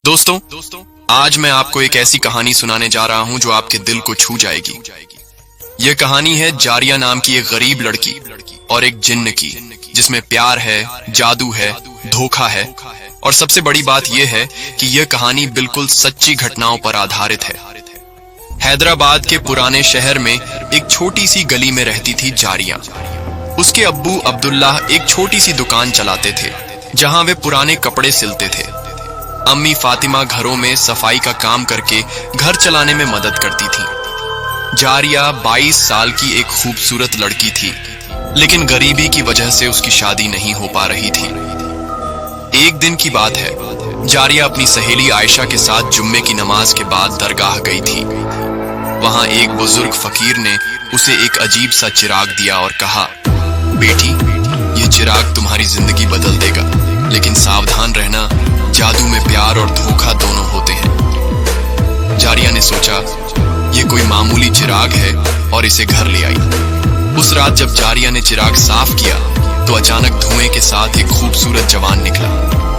दोस्तों, आज मैं आपको एक ऐसी कहानी सुनाने जा रहा हूं जो आपके दिल को छू जाएगी। यह कहानी है जारिया नाम की एक गरीब लड़की और एक जिन्न की, जिसमें प्यार है, जादू है, धोखा है और सबसे बड़ी बात यह है कि यह कहानी बिल्कुल सच्ची घटनाओं पर आधारित है। हैदराबाद के पुराने शहर में एक छोटी सी गली में रहती थी जारिया। उसके अब्बू अब्दुल्लाह एक छोटी सी दुकान चलाते थे जहां वे पुराने कपड़े सिलते थे। अम्मी फातिमा घरों में सफाई का काम करके घर चलाने में मदद करती थी। जारिया 22 साल की एक खूबसूरत लड़की थी, लेकिन गरीबी की वजह से उसकी शादी नहीं हो पा रही थी। एक दिन की बात है, जारिया अपनी सहेली आयशा के साथ जुम्मे की नमाज के बाद दरगाह गई थी। वहां एक बुजुर्ग फकीर ने उसे एक अजीब सा चिराग दिया और कहा, बेटी, ये चिराग तुम्हारी जिंदगी बदल देगा, लेकिन सावधान रहना, जादू में प्यार और धोखा दोनों होते हैं। जारिया ने सोचा, ये कोई मामूली चिराग है और इसे घर ले आई। उस रात जब जारिया ने चिराग साफ किया तो अचानक धुएं के साथ एक खूबसूरत जवान निकला।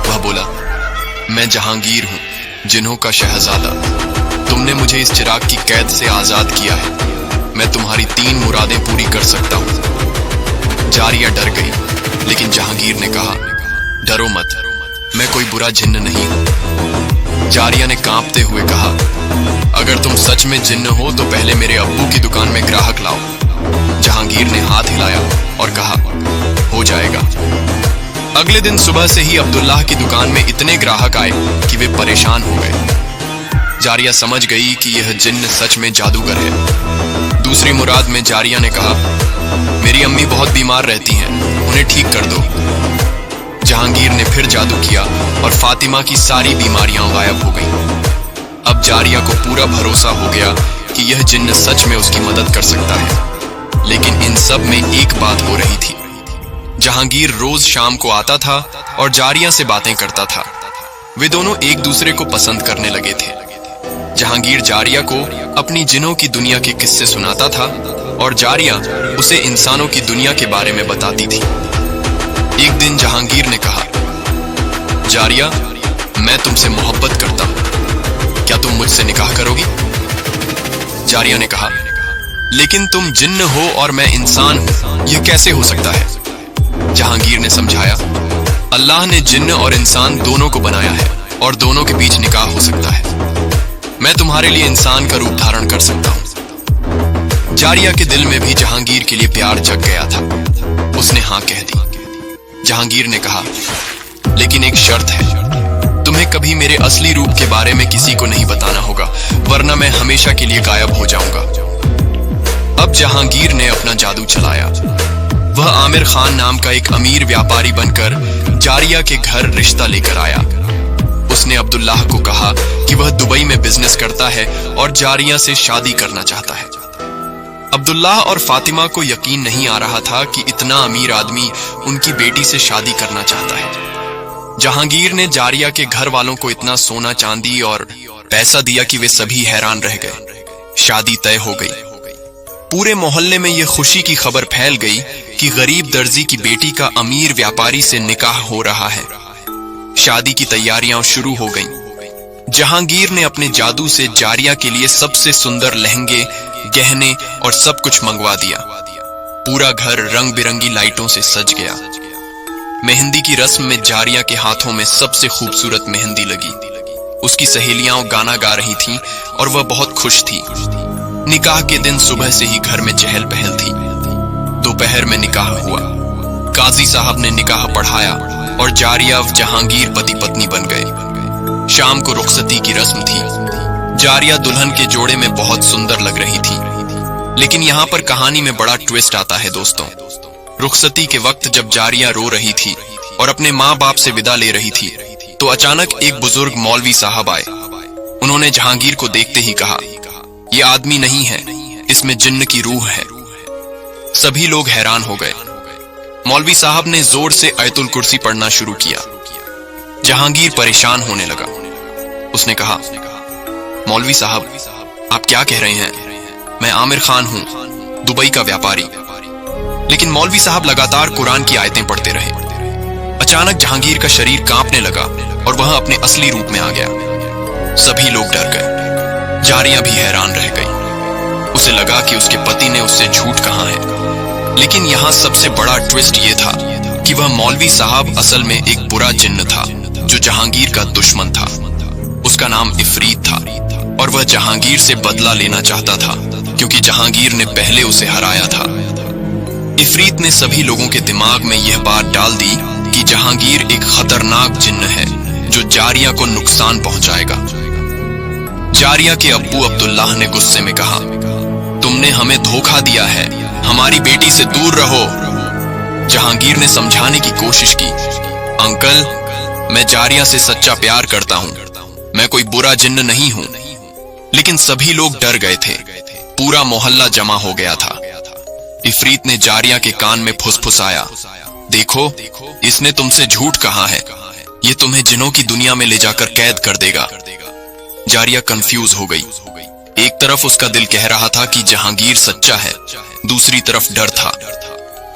वह बोला, मैं जहांगीर हूं, जिन्हों का शहजादा। तुमने मुझे इस चिराग की कैद से आजाद किया है। मैं तुम्हारी 3 मुरादें पूरी कर सकता हूं। जारिया डर गई, लेकिन जहांगीर ने कहा, डरो मत, मैं कोई बुरा जिन्न नहीं हूं। जारिया ने कांपते हुए कहा, अगर तुम सच में जिन्न हो तो पहले मेरे अब्बू की दुकान में ग्राहक लाओ। जहांगीर ने हाथ हिलाया और कहा, हो जाएगा। अगले दिन सुबह से ही अब्दुल्लाह की दुकान में इतने ग्राहक आए कि वे परेशान हो गए। जारिया समझ गई कि यह जिन्न सच में जादूगर है। दूसरी मुराद में जारिया ने कहा, मेरी अम्मी बहुत बीमार रहती हैं, उन्हें ठीक कर दो। जहांगीर ने फिर जादू किया और फातिमा की सारी बीमारियां गायब हो गईं। अब जारिया को पूरा भरोसा हो गया कि यह जिन्न सच में उसकी मदद कर सकता है। लेकिन इन सब में एक बात हो रही थी। जहांगीर रोज शाम को आता था और जारिया से बातें करता था। वे दोनों एक दूसरे को पसंद करने लगे थे। जहांगीर जारिया को अपनी जिन्नों की दुनिया के किस्से सुनाता था और जारिया उसे इंसानों की दुनिया के बारे में बताती थी। एक दिन जहांगीर ने कहा, जारिया, मैं तुमसे मोहब्बत करता हूं, क्या तुम मुझसे निकाह करोगी? जारिया ने कहा, लेकिन तुम जिन्न हो और मैं इंसान हूं, यह कैसे हो सकता है? जहांगीर ने समझाया, अल्लाह ने जिन्न और इंसान दोनों को बनाया है और दोनों के बीच निकाह हो सकता है। मैं तुम्हारे लिए इंसान का रूप धारण कर सकता हूं। जारिया के दिल में भी जहांगीर के लिए प्यार जग गया था। उसने हाँ कह दी। जहांगीर ने कहा, लेकिन एक शर्त है, तुम्हें कभी मेरे असली रूप के बारे में किसी को नहीं बताना होगा, वरना मैं हमेशा के लिए गायब हो जाऊंगा। अब जहांगीर ने अपना जादू चलाया। वह आमिर खान नाम का एक अमीर व्यापारी बनकर जारिया के घर रिश्ता लेकर आया। उसने अब्दुल्लाह को कहा कि वह दुबई में बिजनेस करता है और जारिया से शादी करना चाहता है। अब्दुल्लाह और फातिमा को यकीन नहीं आ रहा था कि इतना अमीर आदमी उनकी बेटी से शादी करना चाहता है। जहांगीर ने जारिया के घर वालों को इतना सोना चांदी और पैसा दिया कि वे सभी हैरान रह गए। शादी तय हो गई। पूरे मोहल्ले में यह खुशी की खबर फैल गई कि गरीब दर्जी की बेटी का अमीर व्यापारी से निकाह हो रहा है। शादी की तैयारियां शुरू हो गईं। जहांगीर ने अपने जादू से जारिया के लिए सबसे सुंदर लहंगे, गहने और सब कुछ मंगवा दिया। पूरा घर रंग बिरंगी लाइटों से सज गया। मेहंदी की रस्म में जारिया के हाथों में सबसे खूबसूरत मेहंदी लगी। उसकी सहेलियां गाना गा रही थीं और वह बहुत खुश थी। निकाह के दिन सुबह से ही घर में चहल पहल थी। दोपहर में निकाह हुआ। काजी साहब ने निकाह पढ़ाया और जारिया जहांगीर पति पत्नी बन गए। शाम को रुखसती की रस्म थी। जारिया दुल्हन के जोड़े में बहुत सुंदर लग रही थी। लेकिन यहाँ पर कहानी में बड़ा ट्विस्ट आता है दोस्तों। रुखसती के वक्त जब जारिया रो रही थी और अपने माँ बाप से विदा ले रही थी तो अचानक एक बुजुर्ग मौलवी साहब आए। उन्होंने जहांगीर को देखते ही कहा, यह आदमी नहीं है, इसमें जिन्न की रूह है। सभी लोग हैरान हो गए। मौलवी साहब ने जोर से आयतुल कुर्सी पढ़ना शुरू किया। जहांगीर परेशान होने लगा। उसने कहा, मौलवी साहब, आप क्या कह रहे हैं? मैं आमिर खान हूं, दुबई का व्यापारी। लेकिन मौलवी साहब लगातार कुरान की आयतें पढ़ते रहे। अचानक जहांगीर का शरीर कांपने लगा और वह अपने असली रूप में आ गया। सभी लोग डर गए। जारिया भी हैरान रह गई। उसे लगा कि उसके पति ने उससे झूठ कहा है। लेकिन यहाँ सबसे बड़ा ट्विस्ट ये था कि वह मौलवी साहब असल में एक बुरा जिन्न था जो जहांगीर का दुश्मन था। उसका नाम इफरीत था और वह जहांगीर से बदला लेना चाहता था क्योंकि जहांगीर ने पहले उसे हराया था। इफरीत ने सभी लोगों के दिमाग में यह बात डाल दी कि जहांगीर एक खतरनाक जिन्न है जो जारिया को नुकसान पहुंचाएगा। जारिया के अब्बू अब्दुल्लाह ने गुस्से में कहा, तुमने हमें धोखा दिया है, हमारी बेटी से दूर रहो। जहांगीर ने समझाने की कोशिश की, अंकल, मैं जारिया से सच्चा प्यार करता हूं, मैं कोई बुरा जिन्न नहीं हूं। लेकिन सभी लोग डर गए थे। पूरा मोहल्ला जमा हो गया था। इफरीत ने जारिया के कान में फुसफुसाया, देखो, इसने तुमसे झूठ कहा है, ये तुम्हें जिन्नों की दुनिया में ले जाकर कैद कर देगा। जारिया कंफ्यूज हो गई। एक तरफ उसका दिल कह रहा था कि जहांगीर सच्चा है, दूसरी तरफ डर था।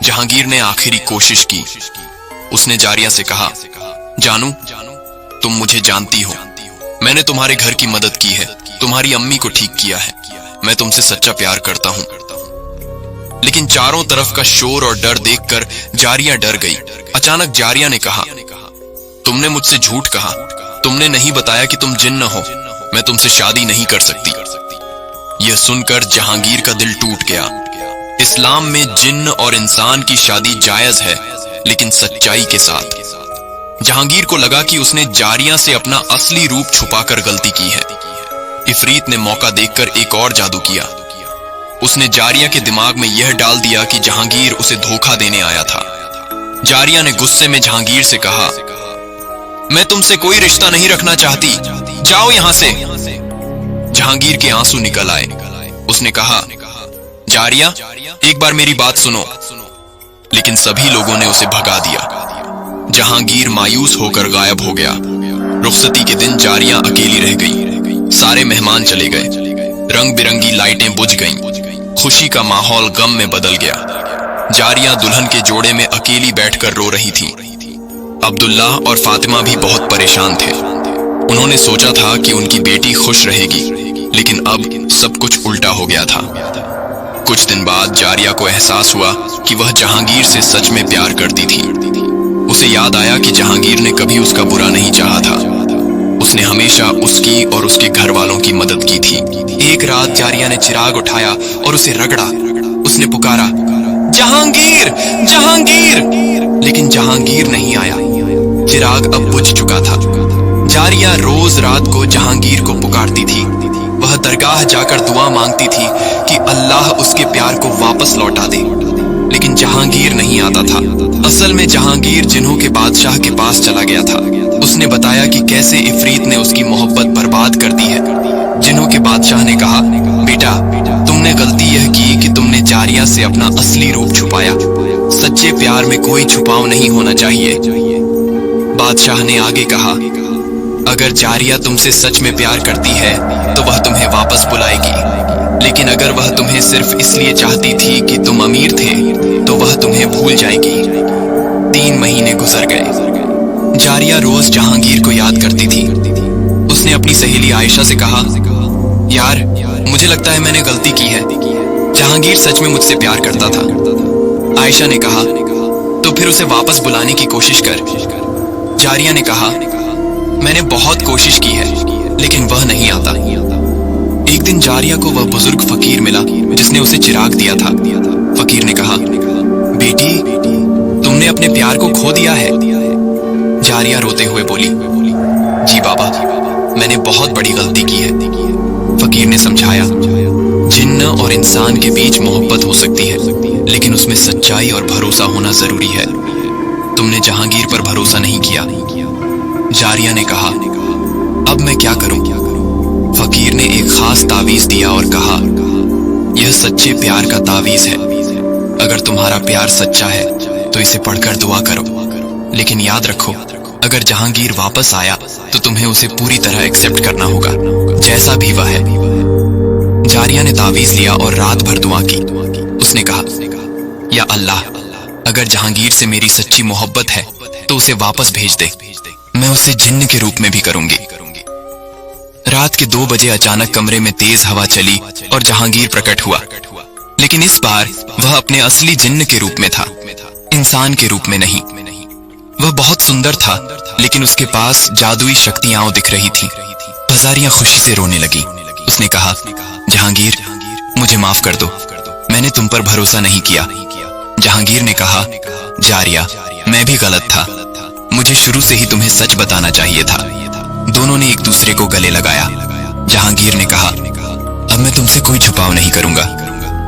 जहांगीर ने आखिरी कोशिश की। उसने जारिया से कहा, जानू, तुम मुझे जानती हो, मैंने तुम्हारे घर की मदद की है, तुम्हारी अम्मी को ठीक किया है, मैं तुमसे सच्चा प्यार करता हूं। लेकिन चारों तरफ का शोर और डर देखकर जारिया डर गई। अचानक जारिया ने कहा, तुमने मुझसे झूठ कहा, तुमने नहीं बताया कि तुम जिन्न हो, मैं तुमसे शादी नहीं कर सकती। यह सुनकर जहांगीर का दिल टूट गया। इस्लाम में जिन्न और इंसान की शादी जायज है, लेकिन सच्चाई के साथ। जहांगीर को लगा कि उसने जारिया से अपना असली रूप छुपाकर गलती की है। इफरीत ने मौका देखकर एक और जादू किया। उसने जारिया के दिमाग में यह डाल दिया कि जहांगीर उसे धोखा देने आया था। जारिया ने गुस्से में जहांगीर से कहा, मैं तुमसे कोई रिश्ता नहीं रखना चाहती, जाओ यहां से। जहांगीर के आंसू निकल आए। उसने कहा, जारिया, एक बार मेरी बात सुनो। लेकिन सभी लोगों ने उसे भगा दिया। जहांगीर मायूस होकर गायब हो गया। रुखसती के दिन जारिया अकेली रह गई। सारे मेहमान चले गए। रंग बिरंगी लाइटें बुझ गईं। खुशी का माहौल गम में बदल गया। जारिया दुल्हन के जोड़े में अकेली बैठकर रो रही थी। अब्दुल्लाह और फातिमा भी बहुत परेशान थे। उन्होंने सोचा था कि उनकी बेटी खुश रहेगी, लेकिन अब सब कुछ उल्टा हो गया था। कुछ दिन बाद जारिया को एहसास हुआ कि वह जहांगीर से सच में प्यार करती थी। उसे याद आया कि जहांगीर ने कभी उसका बुरा नहीं चाहा था। उसने हमेशा उसकी और उसके घर वालों की मदद की थी। एक रात जारिया ने चिराग उठाया और उसे रगड़ा। उसने पुकारा, जहांगीर, जहांगीर, लेकिन जहांगीर नहीं आया। चिराग अब बुझ चुका था। जारिया रोज रात को जहांगीर को पुकारती थी। वह दरगाह जाकर दुआ मांगती थी कि अल्लाह उसके प्यार को वापस लौटा दे, लेकिन जहांगीर नहीं आता था। असल में जहांगीर जिन्हों के बादशाह के पास चला गया था। उसने बताया कि कैसे इफरीत ने उसकी मोहब्बत बर्बाद कर दी है। जिन्हों के बादशाह ने कहा, बेटा, तुमने गलती यह की कि तुमने जारिया से अपना असली रूप छुपाया। सच्चे प्यार में कोई छुपाव नहीं होना चाहिए। बादशाह ने आगे कहा, अगर जारिया तुमसे सच में प्यार करती है तो वह तुम्हें वापस बुलाएगी, लेकिन अगर वह तुम्हें सिर्फ इसलिए चाहती थी कि तुम अमीर थे तो वह तुम्हें भूल जाएगी। 3 महीने गुजर गए। जारिया रोज जहांगीर को याद करती थी। उसने अपनी सहेली आयशा से कहा, यार, मुझे लगता है मैंने गलती की है, जहांगीर सच में मुझसे प्यार करता था। आयशा ने कहा, तो फिर उसे वापस बुलाने की कोशिश कर। जारिया ने कहा, मैंने बहुत कोशिश की है, लेकिन वह नहीं आता। एक दिन जारिया को वह बुजुर्ग फकीर मिला जिसने उसे चिराग दिया था। फकीर ने कहा, बेटी, तुमने अपने प्यार को खो दिया है। जारिया रोते हुए बोली, जी बाबा, मैंने बहुत बड़ी गलती की है। फकीर ने समझाया, जिन्न और इंसान के बीच मोहब्बत हो सकती है, लेकिन उसमें सच्चाई और भरोसा होना जरूरी है। तुमने जहांगीर पर भरोसा नहीं किया। जारिया ने कहा, अब मैं क्या करूं? फकीर ने एक खास तावीज दिया और कहा, यह सच्चे प्यार का तावीज है। अगर तुम्हारा प्यार सच्चा है तो इसे पढ़कर दुआ करो, लेकिन याद रखो, अगर जहांगीर वापस आया तो तुम्हें उसे पूरी तरह एक्सेप्ट करना होगा, जैसा भी वह है। जारिया ने तावीज लिया और रात भर दुआ की। उसने कहा, या अल्लाह, अगर जहांगीर से मेरी सच्ची मोहब्बत है तो उसे वापस भेज दे। मैं उसे जिन्न के रूप में भी करूंगी। रात के 2 बजे अचानक कमरे में तेज हवा चली और जहांगीर प्रकट हुआ, लेकिन इस बार वह अपने असली जिन्न के रूप में था, इंसान के रूप में नहीं। वह बहुत सुंदर था, लेकिन उसके पास जादुई शक्तियां दिख रही थीं। हजारियां खुशी से रोने लगी। उसने कहा, जहांगीर, मुझे माफ कर दो, मैंने तुम पर भरोसा नहीं किया। जहांगीर ने कहा, जारिया, मैं भी गलत था, मुझे शुरू से ही तुम्हें सच बताना चाहिए था। दोनों ने एक दूसरे को गले लगाया। जहांगीर ने कहा, अब मैं तुमसे कोई छुपाव नहीं करूंगा,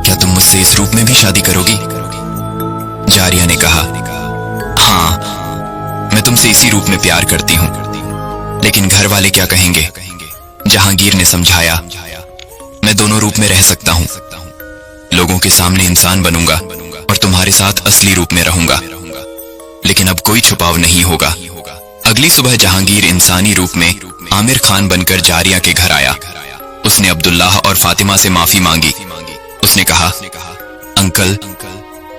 क्या तुम मुझसे इस रूप में भी शादी करोगी? जारिया ने कहा, हाँ, मैं तुमसे इसी रूप में प्यार करती हूं, लेकिन घर वाले क्या कहेंगे? जहांगीर ने समझाया, मैं दोनों रूप में रह सकता हूं, लोगों के सामने इंसान बनूंगा और तुम्हारे साथ असली रूप में रहूंगा, लेकिन अब कोई छुपाव नहीं होगा। अगली सुबह जहांगीर इंसानी रूप में आमिर खान बनकर जारिया के घर आया। उसने अब्दुल्लाह और फातिमा से माफी मांगी। उसने कहा, अंकल,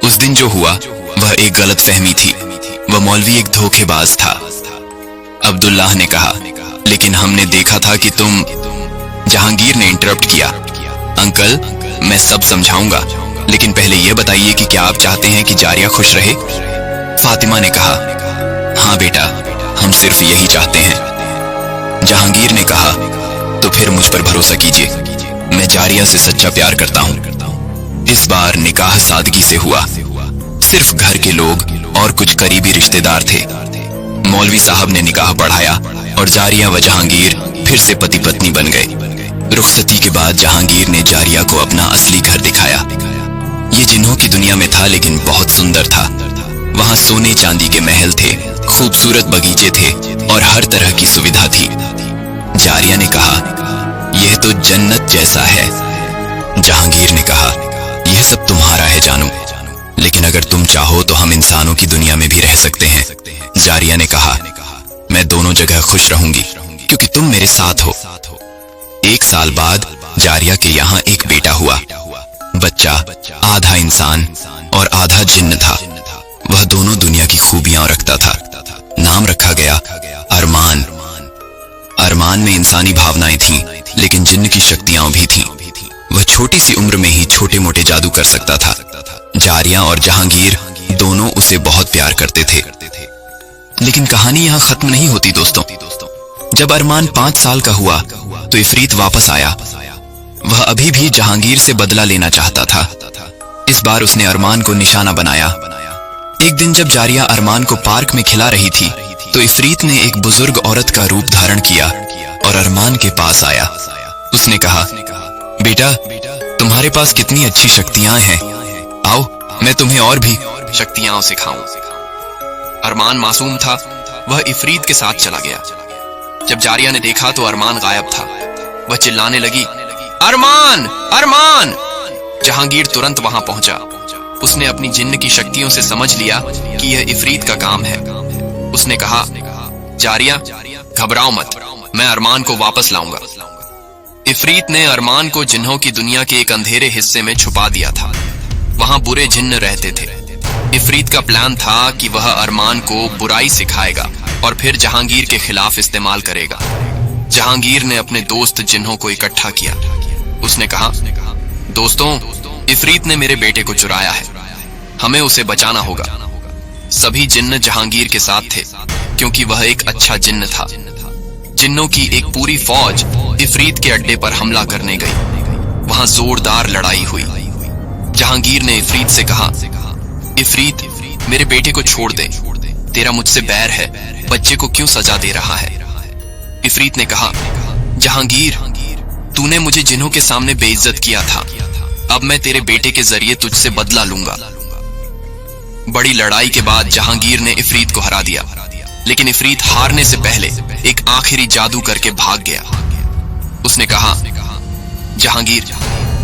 उस दिन जो हुआ वह एक गलत फहमी थी, वह मौलवी एक धोखेबाज था। अब्दुल्लाह ने कहा, लेकिन हमने देखा था कि तुम। जहांगीर ने इंटरप्ट किया, अंकल, मैं सब समझाऊंगा, लेकिन पहले यह बताइए कि क्या आप चाहते हैं कि जारिया खुश रहे? फातिमा ने कहा, हाँ बेटा, हम सिर्फ यही चाहते हैं। जहांगीर ने कहा, तो फिर मुझ पर भरोसा कीजिए, मैं जारिया से सच्चा प्यार करता हूं। इस बार निकाह सादगी से हुआ, सिर्फ घर के लोग और कुछ करीबी रिश्तेदार थे। मौलवी साहब ने निकाह पढ़ाया और जारिया व जहांगीर फिर से पति पत्नी बन गए। रुखसती के बाद जहांगीर ने जारिया को अपना असली घर दिखाया। ये जिन्हों की दुनिया में था, लेकिन बहुत सुंदर था। वहां सोने चांदी के महल थे, खूबसूरत बगीचे थे और हर तरह की सुविधा थी। जारिया ने कहा, यह तो जन्नत जैसा है। जहांगीर ने कहा, यह सब तुम्हारा है जानू, लेकिन अगर तुम चाहो तो हम इंसानों की दुनिया में भी रह सकते हैं। जारिया ने कहा, मैं दोनों जगह खुश रहूंगी, क्योंकि तुम मेरे साथ हो। 1 साल बाद जारिया के यहाँ एक बेटा हुआ। बच्चा आधा इंसान और आधा जिन्न था। वह दोनों दुनिया की खूबियां रखता था। नाम रखा गया अरमान। अरमान में इंसानी भावनाएं थीं, लेकिन जिन्न की शक्तियां भी थीं। वह छोटी सी उम्र में ही छोटे मोटे जादू कर सकता था। जारिया और जहांगीर दोनों उसे बहुत प्यार करते थे। लेकिन कहानी यहाँ खत्म नहीं होती दोस्तों। जब अरमान 5 साल का हुआ तो इफरीत वापस आया। वह अभी भी जहांगीर से बदला लेना चाहता था। इस बार उसने अरमान को निशाना बनाया। एक दिन जब जारिया अरमान को पार्क में खिला रही थी तो इफरीत ने एक बुजुर्ग औरत का रूप धारण किया और अरमान के पास आया। उसने कहा, बेटा, तुम्हारे पास कितनी अच्छी शक्तियां हैं, आओ मैं तुम्हें और भी शक्तियां सिखाऊं। अरमान मासूम था, वह इफरीत के साथ चला गया। जब जारिया ने देखा तो अरमान गायब था। वह चिल्लाने लगी, अरमान, अरमान! जहांगीर तुरंत वहां पहुंचा। उसने अपनी जिन्न की शक्तियों से समझ लिया कि यह इफरीत का काम है। उसने कहा, जारिया, घबराओ मत, मैं अरमान को वापस लाऊंगा। इफरीत ने अरमान को जिन्हों की दुनिया के एक अंधेरे हिस्से में छुपा दिया था। वहां बुरे जिन्न रहते थे। इफरीत का प्लान था कि वह अरमान को बुराई सिखाएगा और फिर जहांगीर के खिलाफ इस्तेमाल करेगा। जहांगीर ने अपने दोस्त जिन्हों को इकट्ठा किया। उसने कहा, दोस्तों, इफरीत ने मेरे बेटे को चुराया है, हमें उसे बचाना होगा। सभी जिन्न जहांगीर के साथ थे, क्योंकि वह एक अच्छा जिन्न था। जिन्नों की एक पूरी फौज इफरीत के अड्डे पर हमला करने गई। वहां जोरदार लड़ाई हुई। जहांगीर ने इफरीत से कहा, इफरीत, मेरे बेटे को छोड़ दे, तेरा मुझसे बैर है, बच्चे को क्यों सजा दे रहा है? इफरीत ने कहा, जहांगीर, तूने मुझे जिन्हों के सामने बेइज्जत किया था, अब मैं तेरे बेटे के जरिए तुझसे बदला लूंगा। बड़ी लड़ाई के बाद जहांगीर ने इफरीत को हरा दिया, लेकिन इफरीत हारने से पहले एक आखिरी जादू करके भाग गया। उसने कहा, जहांगीर,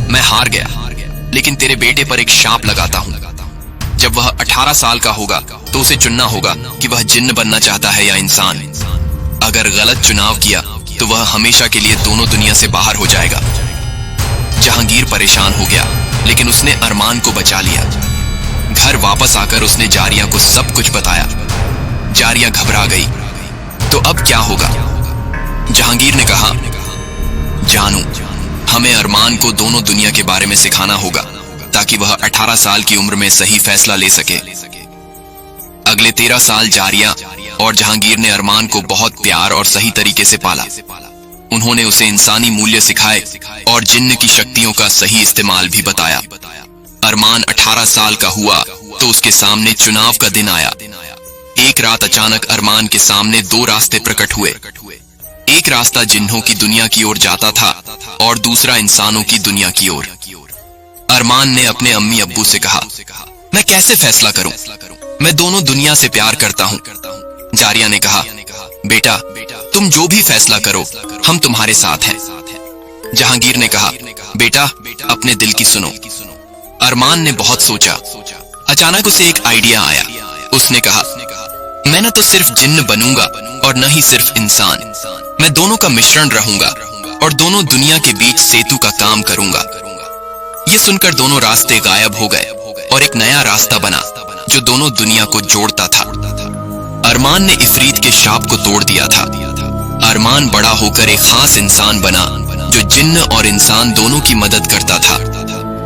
मैं हार गया, लेकिन तेरे बेटे पर एक शाप लगाता हूं। जब वह 18 साल का होगा तो उसे चुनना होगा कि वह जिन्न बनना चाहता है या इंसान। अगर गलत चुनाव किया तो वह हमेशा के लिए दोनों दुनिया से बाहर हो जाएगा। जहांगीर परेशान हो गया, लेकिन उसने अरमान को बचा लिया। घर वापस आकर उसने जारिया को सब कुछ बताया। जारिया घबरा गई। तो अब क्या होगा? जहांगीर ने कहा, जानू, हमें अरमान को दोनों दुनिया के बारे में सिखाना होगा ताकि वह 18 साल की उम्र में सही फैसला ले सके। अगले 13 साल जारिया और जहांगीर ने अरमान को बहुत प्यार और सही तरीके से पाला। उन्होंने उसे इंसानी मूल्य सिखाए और जिन्न की शक्तियों का सही इस्तेमाल भी बताया। अरमान 18 साल का हुआ तो उसके सामने चुनाव का दिन आया। एक रात अचानक अरमान के सामने दो रास्ते प्रकट हुए। एक रास्ता जिन्हों की दुनिया की ओर जाता था और दूसरा इंसानों की दुनिया की ओर। अरमान ने अपने अम्मी अब्बू से कहा, मैं कैसे फैसला करूं? मैं दोनों दुनिया से प्यार करता हूं। जारिया ने कहा, बेटा, तुम जो भी फैसला करो, हम तुम्हारे साथ हैं। जहांगीर ने कहा, बेटा, अपने दिल की सुनो। अरमान ने बहुत सोचा। अचानक उसे एक आइडिया आया। उसने कहा, मैं न तो सिर्फ जिन्न बनूंगा और न ही सिर्फ इंसान, मैं दोनों का मिश्रण रहूंगा और दोनों दुनिया के बीच सेतु का काम करूंगा। ये सुनकर दोनों रास्ते गायब हो गए और एक नया रास्ता बना जो दोनों दुनिया को जोड़ता था। अरमान ने इफरीत के शाप को तोड़ दिया था। अरमान बड़ा होकर एक खास इंसान बना जो जिन्न और इंसान दोनों की मदद करता था।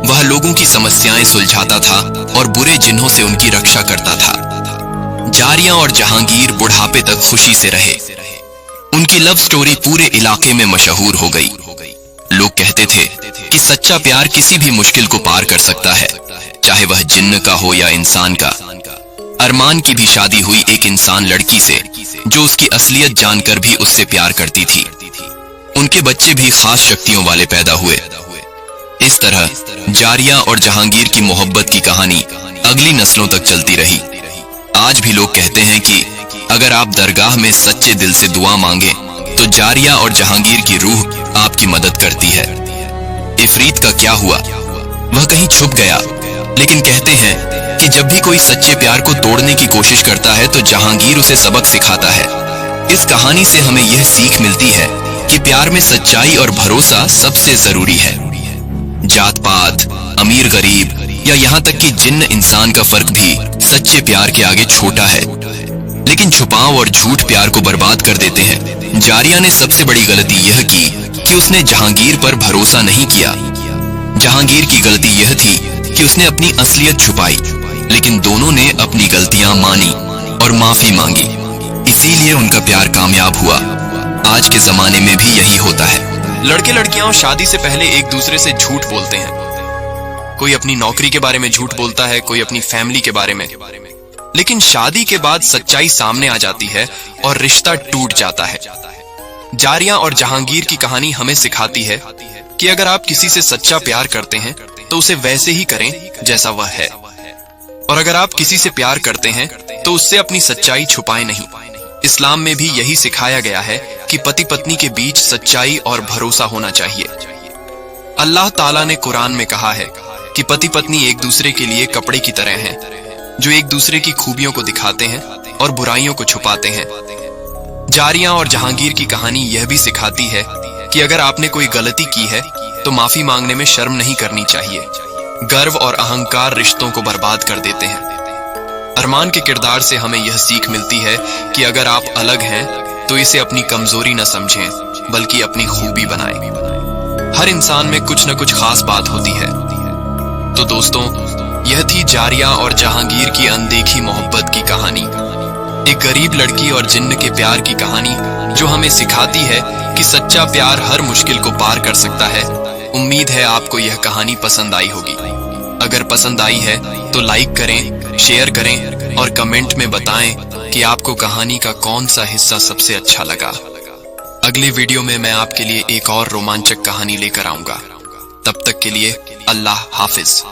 वह लोगों की समस्याएं सुलझाता था और बुरे जिन्हों से उनकी रक्षा करता था। जारिया और जहांगीर बुढ़ापे तक खुशी से रहे। उनकी लव स्टोरी पूरे इलाके में मशहूर हो गई। लोग कहते थे कि सच्चा प्यार किसी भी मुश्किल को पार कर सकता है, चाहे वह जिन्न का हो या इंसान का। अरमान की भी शादी हुई एक इंसान लड़की से जो उसकी असलियत जानकर भी उससे प्यार करती थी। उनके बच्चे भी खास शक्तियों वाले पैदा हुए। इस तरह जारिया और जहांगीर की मोहब्बत की कहानी अगली नस्लों तक चलती रही। आज भी लोग कहते हैं कि अगर आप दरगाह में सच्चे दिल से दुआ मांगे तो जारिया और जहांगीर की रूह आपकी मदद करती है। इफरीत का क्या हुआ? वह कहीं छुप गया, लेकिन कहते हैं कि जब भी कोई सच्चे प्यार को तोड़ने की कोशिश करता है तो जहांगीर उसे सबक सिखाता है। इस कहानी से हमें यह सीख मिलती है कि प्यार में सच्चाई और भरोसा सबसे जरूरी है। जात पात, अमीर गरीब या यहाँ तक कि जिन्न इंसान का फर्क भी सच्चे प्यार के आगे छोटा है। लेकिन छुपाव और झूठ प्यार को बर्बाद कर देते हैं। जारिया ने सबसे बड़ी गलती यह की कि उसने जहांगीर पर भरोसा नहीं किया। जहांगीर की गलती यह थी कि उसने अपनी असलियत छुपाई, लेकिन दोनों ने अपनी गलतियां मानी और माफी मांगी। इसीलिए उनका प्यार कामयाब हुआ। आज के जमाने में भी यही होता है। लड़के लड़कियां शादी से पहले एक दूसरे से झूठ बोलते हैं। कोई अपनी नौकरी के बारे में झूठ बोलता है, कोई अपनी फैमिली के बारे में। लेकिन शादी के बाद सच्चाई सामने आ जाती है और रिश्ता टूट जाता है। जारिया और जहांगीर की कहानी हमें सिखाती है कि अगर आप किसी से सच्चा प्यार करते हैं तो उसे वैसे ही करें जैसा वह है, और अगर आप किसी से प्यार करते हैं तो उससे अपनी सच्चाई छुपाएं नहीं। इस्लाम में भी यही सिखाया गया है कि पति पत्नी के बीच सच्चाई और भरोसा होना चाहिए। अल्लाह ताला ने कुरान में कहा है कि पति पत्नी एक दूसरे के लिए कपड़े की तरह हैं, जो एक दूसरे की खूबियों को दिखाते हैं और बुराइयों को छुपाते हैं। जारिया और जहांगीर की कहानी यह भी सिखाती है कि अगर आपने कोई गलती की है तो माफी मांगने में शर्म नहीं करनी चाहिए। गर्व और अहंकार रिश्तों को बर्बाद कर देते हैं। अरमान के किरदार से हमें यह सीख मिलती है कि अगर आप अलग हैं तो इसे अपनी कमजोरी न समझें, बल्कि अपनी खूबी बनाएं। हर इंसान में कुछ न कुछ खास बात होती है। तो दोस्तों, यह थी जारिया और जहांगीर की अनदेखी मोहब्बत की कहानी। एक गरीब लड़की और जिन्न के प्यार की कहानी जो हमें सिखाती है कि सच्चा प्यार हर मुश्किल को पार कर सकता है। उम्मीद है आपको यह कहानी पसंद आई होगी। अगर पसंद आई है तो लाइक करें, शेयर करें और कमेंट में बताएं कि आपको कहानी का कौन सा हिस्सा सबसे अच्छा लगा। अगली वीडियो में मैं आपके लिए एक और रोमांचक कहानी लेकर आऊंगा। तब तक के लिए अल्लाह हाफिज।